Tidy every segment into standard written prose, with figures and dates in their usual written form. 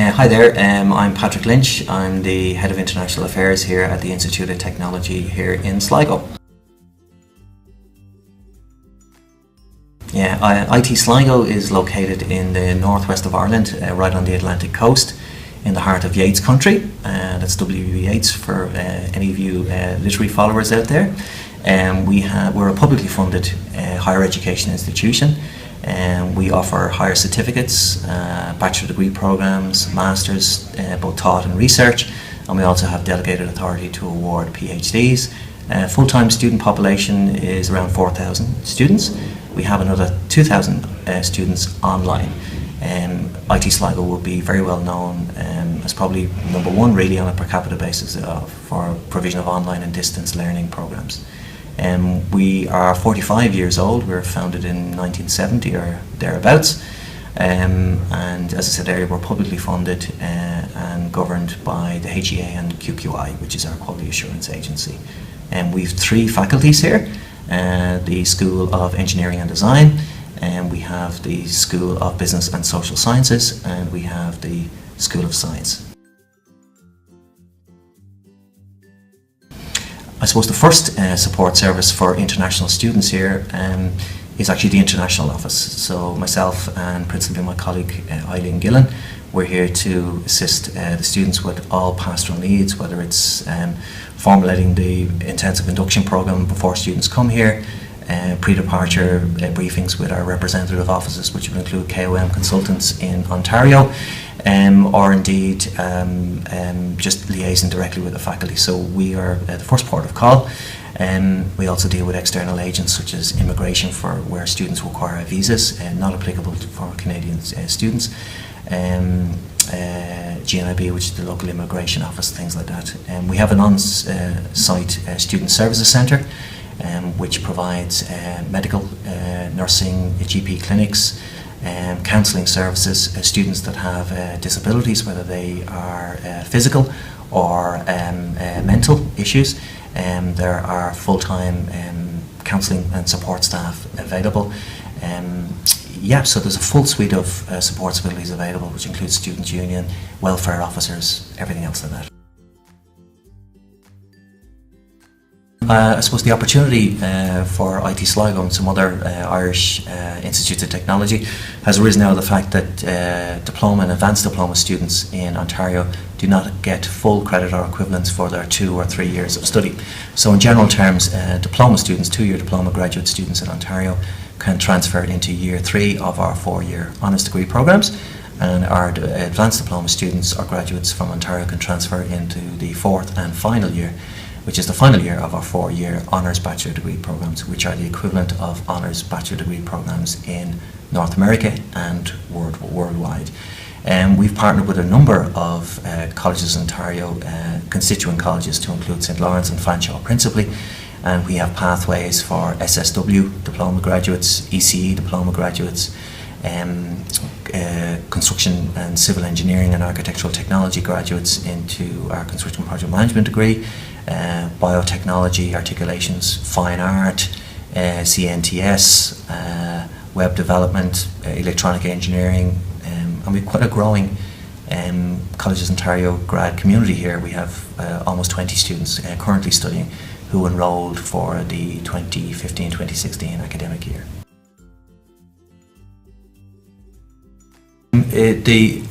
Hi there, I'm Patrick Lynch. I'm the Head of International Affairs here at the Institute of Technology here in Sligo. IT Sligo is located in the northwest of Ireland, right on the Atlantic coast, in the heart of Yeats country. That's W. Yeats for any of you literary followers out there. We're a publicly funded higher education institution. We offer higher certificates, bachelor degree programs, masters, both taught and research, and we also have delegated authority to award PhDs. Full-time student population is around 4,000 students. We have another 2,000 students online. IT Sligo will be very well known as probably number one really on a per capita basis for provision of online and distance learning programs. We are 45 years old. We were founded in 1970 or thereabouts, and as I said earlier, we're publicly funded and governed by the HEA and QQI, which is our quality assurance agency. We have three faculties here: the School of Engineering and Design, and we have the School of Business and Social Sciences, and we have the School of Science. I suppose the first support service for international students here is actually the international office. So myself and principally my colleague Eileen Gillen, we're here to assist the students with all pastoral needs, whether it's formulating the intensive induction program before students come here, pre-departure briefings with our representative offices, which would include KOM Consultants in Ontario, or indeed just liaising directly with the faculty. So we are the first port of call. We also deal with external agents such as immigration for where students require visas, not applicable for Canadian students, GNIB, which is the local immigration office, things like that. We have an on-site student services centre, which provides medical, nursing, GP clinics, counselling services, students that have disabilities, whether they are physical or mental issues. There are full-time counselling and support staff available. So there's a full suite of support facilities available, which includes student union, welfare officers, everything else like that. I suppose the opportunity for IT Sligo and some other Irish institutes of technology has arisen out of the fact that diploma and advanced diploma students in Ontario do not get full credit or equivalents for their 2 or 3 years of study. So in general terms, diploma students, 2-year diploma graduate students in Ontario can transfer into year 3 of our 4-year honours degree programs, and our advanced diploma students or graduates from Ontario can transfer into the 4th and final year, which is the final year of our 4-year honours bachelor degree programs, which are the equivalent of honours bachelor degree programs in North America and worldwide. We've partnered with a number of colleges in Ontario, constituent colleges, to include St. Lawrence and Fanshawe principally, and we have pathways for SSW diploma graduates, ECE diploma graduates, construction and civil engineering and architectural technology graduates into our construction project management degree, biotechnology, articulations, fine art, CNTS, web development, electronic engineering, and we've quite a growing Colleges Ontario grad community here. We have almost 20 students currently studying who enrolled for the 2015-2016 academic year.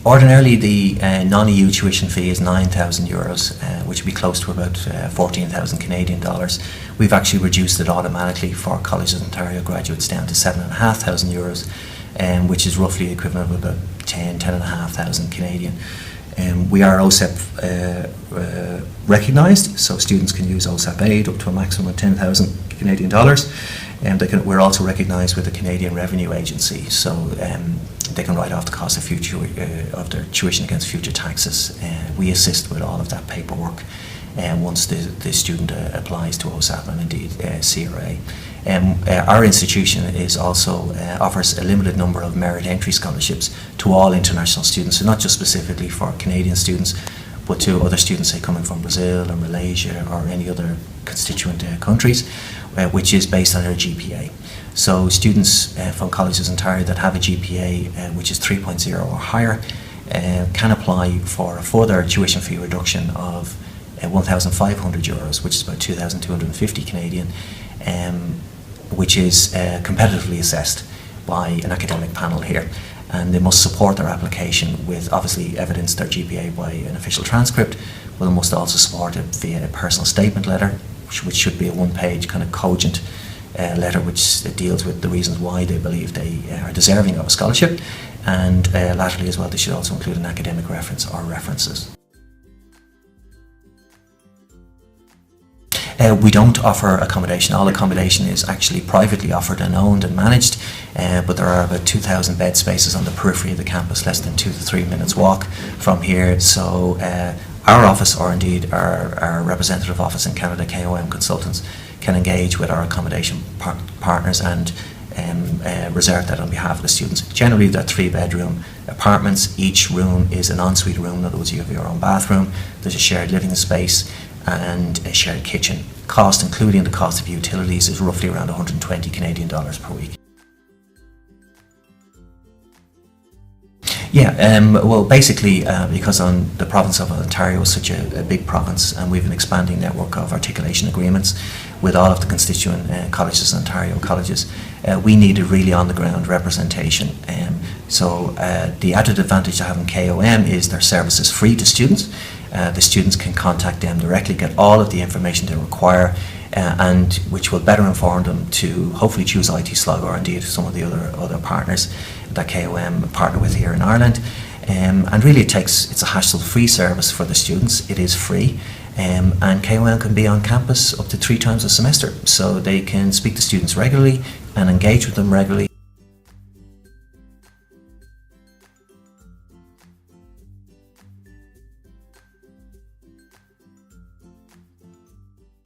Ordinarily the non-EU tuition fee is €9,000, which would be close to about 14,000 Canadian dollars. We've actually reduced it automatically for Colleges Ontario graduates down to €7,500, which is roughly equivalent of about 10,500 Canadian. We are OSEP recognised, so students can use OSEP aid up to a maximum of 10,000 Canadian dollars. We're also recognised with the Canadian Revenue Agency, so they can write off the cost of their tuition against future taxes. We assist with all of that paperwork once the student applies to OSAP and indeed CRA. Our institution is also offers a limited number of merit entry scholarships to all international students, so not just specifically for Canadian students, but to other students, say, coming from Brazil or Malaysia or any other constituent countries, which is based on their GPA. So students from Colleges Ontario that have a GPA which is 3.0 or higher can apply for a further tuition fee reduction of €1,500, which is about 2,250 Canadian, which is competitively assessed by an academic panel here. And they must support their application with obviously evidence their GPA by an official transcript, but they must also support it via a personal statement letter, which should be a one-page kind of cogent letter which deals with the reasons why they believe they are deserving of a scholarship. And laterally as well, they should also include an academic reference or references. We don't offer accommodation. All accommodation is actually privately offered and owned and managed, but there are about 2,000 bed spaces on the periphery of the campus, less than 2 to 3 minutes walk from here. So our office, or indeed our representative office in Canada, KOM Consultants, can engage with our accommodation partners and reserve that on behalf of the students. Generally, they're 3-bedroom apartments. Each room is an ensuite room. In other words, you have your own bathroom. There's a shared living space and a shared kitchen. Cost, including the cost of utilities, is roughly around 120 Canadian dollars per week. Yeah, well, basically, because the province of Ontario is such a big province, and we have an expanding network of articulation agreements with all of the constituent colleges, Ontario colleges, we needed really on-the-ground representation. So the added advantage of having KOM is their service is free to students. The students can contact them directly, get all of the information they require, and which will better inform them to hopefully choose IT Sligo or indeed some of the other partners that KOM partner with here in Ireland. And really it's a hassle-free service for the students. It is free, and KOM can be on campus up to 3 times a semester, so they can speak to students regularly and engage with them regularly.